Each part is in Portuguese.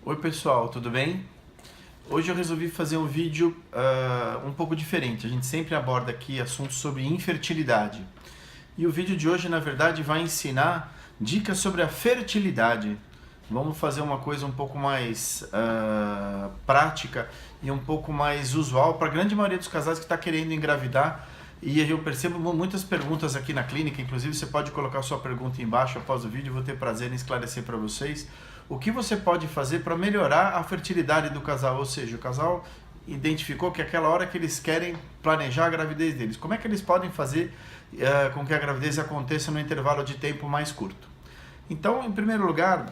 Oi pessoal, tudo bem? Hoje eu resolvi fazer um vídeo um pouco diferente. A gente sempre aborda aqui assuntos sobre infertilidade. E o vídeo de hoje, na verdade, vai ensinar dicas sobre a fertilidade. Vamos fazer uma coisa um pouco mais prática e um pouco mais usual para a grande maioria dos casais que está querendo engravidar. E eu percebo muitas perguntas aqui na clínica, inclusive você pode colocar sua pergunta embaixo após o vídeo, vou ter prazer em esclarecer para vocês o que você pode fazer para melhorar a fertilidade do casal, ou seja, o casal identificou que é aquela hora que eles querem planejar a gravidez deles, como é que eles podem fazer com que a gravidez aconteça no intervalo de tempo mais curto. Então, em primeiro lugar,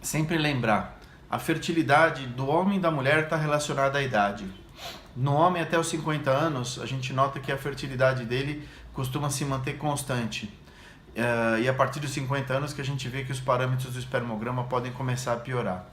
sempre lembrar, a fertilidade do homem e da mulher está relacionada à idade. No homem até os 50 anos, a gente nota que a fertilidade dele costuma se manter constante. E a partir dos 50 anos que a gente vê que os parâmetros do espermograma podem começar a piorar.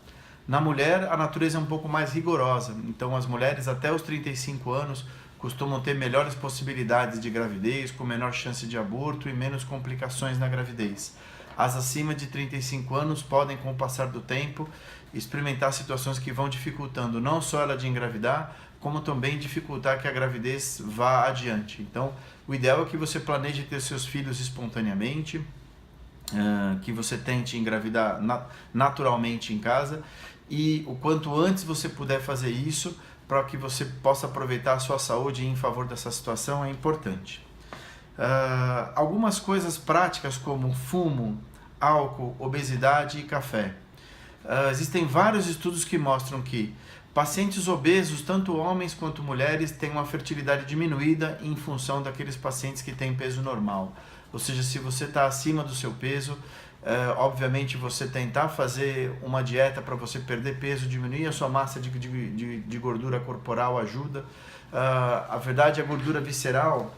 Na mulher, a natureza é um pouco mais rigorosa. Então, as mulheres até os 35 anos costumam ter melhores possibilidades de gravidez, com menor chance de aborto e menos complicações na gravidez. As acima de 35 anos podem, com o passar do tempo, experimentar situações que vão dificultando não só ela de engravidar, como também dificultar que a gravidez vá adiante. Então, o ideal é que você planeje ter seus filhos espontaneamente, que você tente engravidar naturalmente em casa, e o quanto antes você puder fazer isso, para que você possa aproveitar a sua saúde em favor dessa situação, é importante. Algumas coisas práticas como fumo, álcool, obesidade e café. Existem vários estudos que mostram que pacientes obesos, tanto homens quanto mulheres, têm uma fertilidade diminuída em função daqueles pacientes que têm peso normal. Ou seja, se você está acima do seu peso, obviamente você tentar fazer uma dieta para você perder peso, diminuir a sua massa de gordura corporal ajuda. A verdade, a gordura visceral,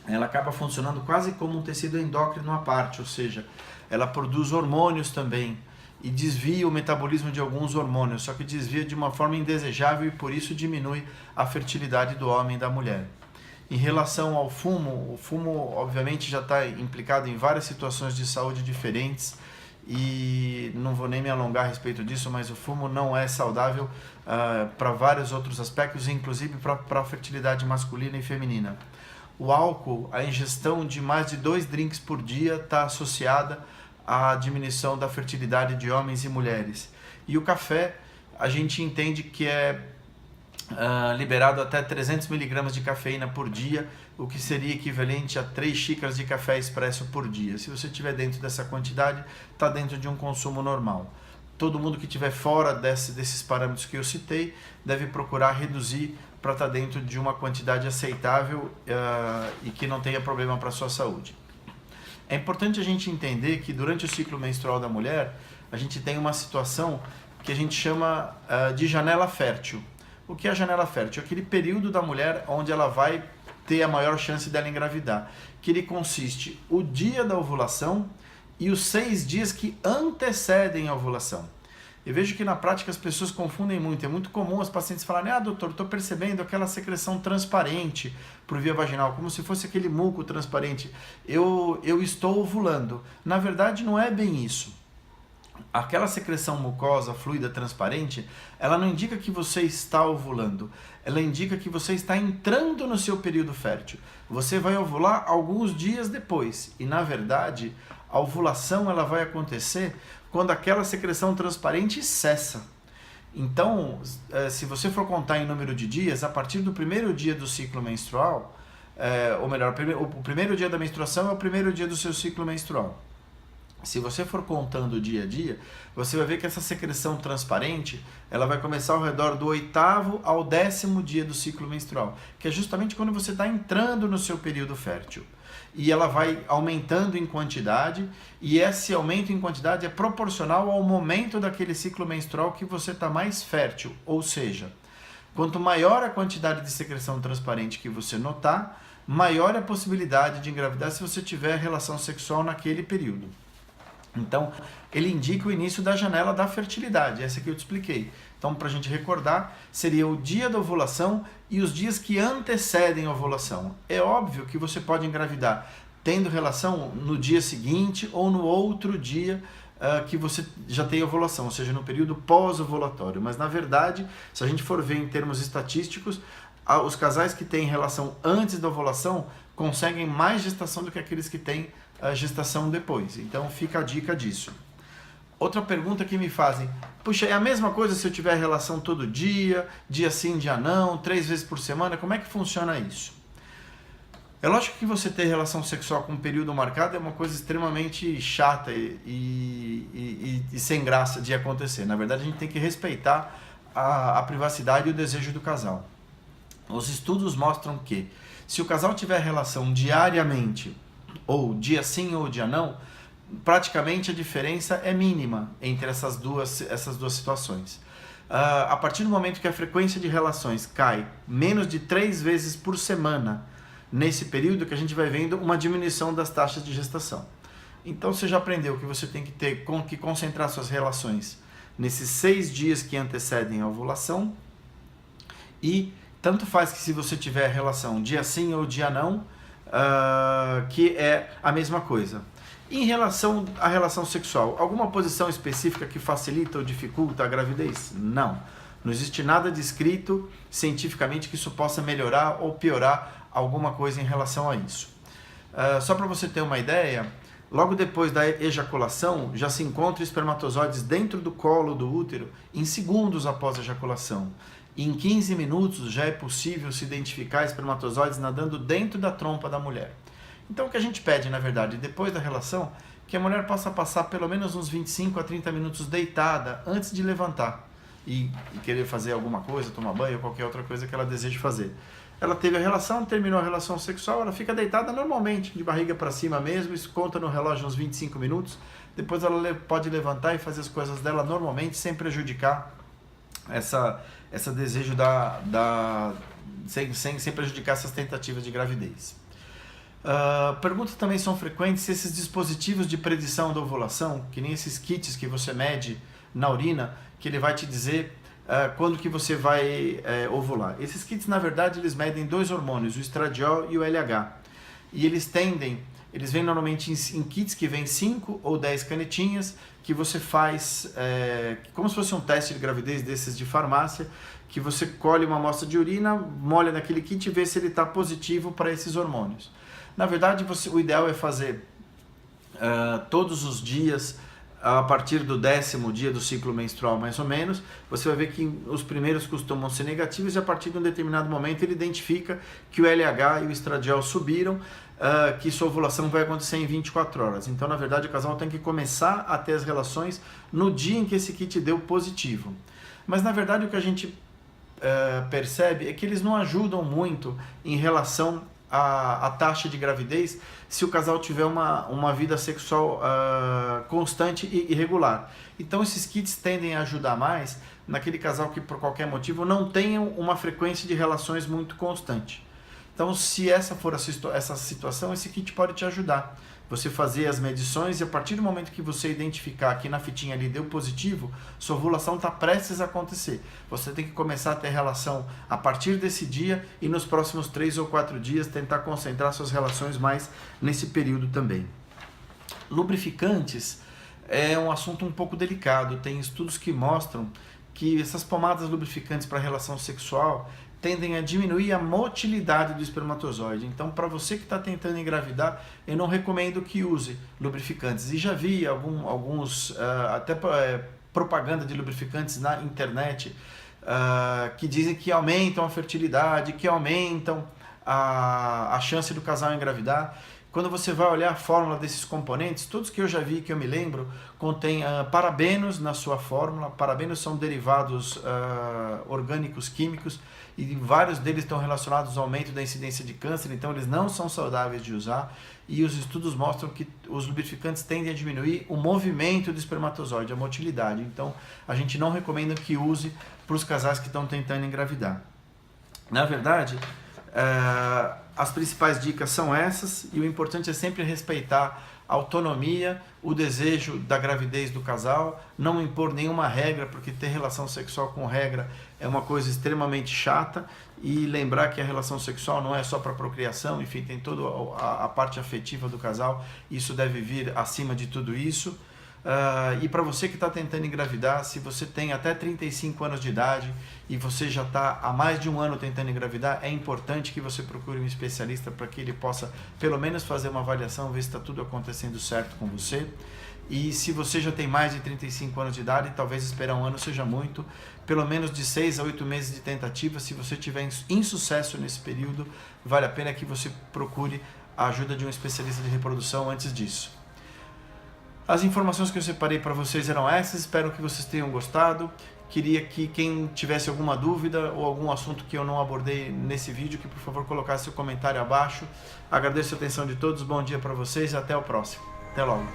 ela acaba funcionando quase como um tecido endócrino à parte, ou seja, ela produz hormônios também e desvia o metabolismo de alguns hormônios, só que desvia de uma forma indesejável e por isso diminui a fertilidade do homem e da mulher. Em relação ao fumo, o fumo obviamente já está implicado em várias situações de saúde diferentes e não vou nem me alongar a respeito disso, mas o fumo não é saudável para vários outros aspectos, inclusive para a fertilidade masculina e feminina. O álcool, a ingestão de mais de 2 drinks por dia está associada à diminuição da fertilidade de homens e mulheres. E o café, a gente entende que é liberado até 300 mg de cafeína por dia, o que seria equivalente a 3 xícaras de café expresso por dia. Se você estiver dentro dessa quantidade, está dentro de um consumo normal. Todo mundo que estiver fora desses parâmetros que eu citei deve procurar reduzir para estar dentro de uma quantidade aceitável e que não tenha problema para a sua saúde. É importante a gente entender que durante o ciclo menstrual da mulher, a gente tem uma situação que a gente chama de janela fértil. O que é a janela fértil? Aquele período da mulher onde ela vai ter a maior chance dela engravidar, que ele consiste o dia da ovulação e os 6 dias que antecedem a ovulação. Eu vejo que na prática as pessoas confundem muito. É muito comum as pacientes falarem: doutor, estou percebendo aquela secreção transparente por via vaginal, como se fosse aquele muco transparente. Eu estou ovulando. Na verdade, não é bem isso. Aquela secreção mucosa, fluida, transparente, ela não indica que você está ovulando. Ela indica que você está entrando no seu período fértil. Você vai ovular alguns dias depois. E, na verdade, a ovulação ela vai acontecer quando aquela secreção transparente cessa. Então, se você for contar em número de dias, a partir do primeiro dia do ciclo menstrual, ou melhor, o primeiro dia da menstruação é o primeiro dia do seu ciclo menstrual. Se você for contando dia a dia, você vai ver que essa secreção transparente, ela vai começar ao redor do 8º ao 10º dia do ciclo menstrual, que é justamente quando você está entrando no seu período fértil. E ela vai aumentando em quantidade, e esse aumento em quantidade é proporcional ao momento daquele ciclo menstrual que você está mais fértil. Ou seja, quanto maior a quantidade de secreção transparente que você notar, maior é a possibilidade de engravidar se você tiver relação sexual naquele período. Então, ele indica o início da janela da fertilidade, essa que eu te expliquei. Então, para a gente recordar, seria o dia da ovulação e os dias que antecedem a ovulação. É óbvio que você pode engravidar tendo relação no dia seguinte ou no outro dia que você já tem ovulação, ou seja, no período pós-ovulatório. Mas na verdade, se a gente for ver em termos estatísticos, os casais que têm relação antes da ovulação conseguem mais gestação do que aqueles que têm gestação depois. Então fica a dica disso. Outra pergunta que me fazem: puxa, é a mesma coisa se eu tiver relação todo dia, dia sim, dia não, 3 vezes por semana? Como é que funciona isso? É lógico que você ter relação sexual com um período marcado é uma coisa extremamente chata e sem graça de acontecer. Na verdade, a gente tem que respeitar a privacidade e o desejo do casal. Os estudos mostram que se o casal tiver relação diariamente, ou dia sim ou dia não, praticamente a diferença é mínima entre essas duas situações. A partir do momento que a frequência de relações cai menos de 3 vezes por semana, nesse período que a gente vai vendo uma diminuição das taxas de gestação. Então você já aprendeu que você tem que concentrar suas relações nesses 6 dias que antecedem a ovulação, e tanto faz que se você tiver relação dia sim ou dia não, que é a mesma coisa. Em relação à relação sexual, alguma posição específica que facilita ou dificulta a gravidez? Não. Não existe nada descrito cientificamente que isso possa melhorar ou piorar alguma coisa em relação a isso. Só para você ter uma ideia, logo depois da ejaculação já se encontram espermatozoides dentro do colo do útero em segundos após a ejaculação. Em 15 minutos já é possível se identificar espermatozoides nadando dentro da trompa da mulher. Então o que a gente pede, na verdade, depois da relação, que a mulher possa passar pelo menos uns 25 a 30 minutos deitada antes de levantar e querer fazer alguma coisa, tomar banho ou qualquer outra coisa que ela deseje fazer. Ela teve a relação, terminou a relação sexual, ela fica deitada normalmente, de barriga para cima mesmo, isso conta no relógio uns 25 minutos, depois ela pode levantar e fazer as coisas dela normalmente, sem prejudicar essa desejo sem prejudicar essas tentativas de gravidez. Perguntas também são frequentes se esses dispositivos de predição da ovulação, que nem esses kits que você mede na urina, que ele vai te dizer quando que você vai ovular. Esses kits, na verdade, eles medem 2 hormônios, o estradiol e o LH. E eles vêm normalmente em kits que vêm 5 ou 10 canetinhas, que você faz como se fosse um teste de gravidez desses de farmácia, que você colhe uma amostra de urina, molha naquele kit e vê se ele está positivo para esses hormônios. Na verdade, o ideal é fazer todos os dias, a partir do 10º dia do ciclo menstrual, mais ou menos. Você vai ver que os primeiros costumam ser negativos e a partir de um determinado momento ele identifica que o LH e o estradiol subiram, que sua ovulação vai acontecer em 24 horas. Então, na verdade, o casal tem que começar a ter as relações no dia em que esse kit deu positivo. Mas, na verdade, o que a gente percebe é que eles não ajudam muito em relação a taxa de gravidez se o casal tiver uma vida sexual constante e irregular. Então esses kits tendem a ajudar mais naquele casal que por qualquer motivo não tenham uma frequência de relações muito constante. Então se essa for essa situação, esse kit pode te ajudar. Você fazer as medições e a partir do momento que você identificar que na fitinha ali deu positivo, sua ovulação está prestes a acontecer. Você tem que começar a ter relação a partir desse dia e nos próximos 3 ou 4 dias tentar concentrar suas relações mais nesse período também. Lubrificantes é um assunto um pouco delicado. Tem estudos que mostram que essas pomadas lubrificantes para relação sexual tendem a diminuir a motilidade do espermatozoide. Então, para você que está tentando engravidar, eu não recomendo que use lubrificantes. E já vi alguns até propaganda de lubrificantes na internet que dizem que aumentam a fertilidade, que aumentam a chance do casal engravidar. Quando você vai olhar a fórmula desses componentes, todos que eu já vi, que eu me lembro, contém parabenos na sua fórmula. Parabenos são derivados orgânicos químicos e vários deles estão relacionados ao aumento da incidência de câncer, então eles não são saudáveis de usar, e os estudos mostram que os lubrificantes tendem a diminuir o movimento do espermatozoide, a motilidade. Então a gente não recomenda que use para os casais que estão tentando engravidar. Na verdade, as principais dicas são essas, e o importante é sempre respeitar a autonomia, o desejo da gravidez do casal, não impor nenhuma regra, porque ter relação sexual com regra é uma coisa extremamente chata, e lembrar que a relação sexual não é só para procriação, enfim, tem toda a parte afetiva do casal, isso deve vir acima de tudo isso. E para você que está tentando engravidar, se você tem até 35 anos de idade e você já está há mais de um ano tentando engravidar, é importante que você procure um especialista para que ele possa pelo menos fazer uma avaliação, ver se está tudo acontecendo certo com você. E se você já tem mais de 35 anos de idade, talvez esperar um ano seja muito, pelo menos de 6 a 8 meses de tentativa. Se você tiver insucesso nesse período, vale a pena que você procure a ajuda de um especialista de reprodução antes disso. As informações que eu separei para vocês eram essas, espero que vocês tenham gostado. Queria que quem tivesse alguma dúvida ou algum assunto que eu não abordei nesse vídeo, que por favor colocasse seu comentário abaixo. Agradeço a atenção de todos, bom dia para vocês e até o próximo. Até logo.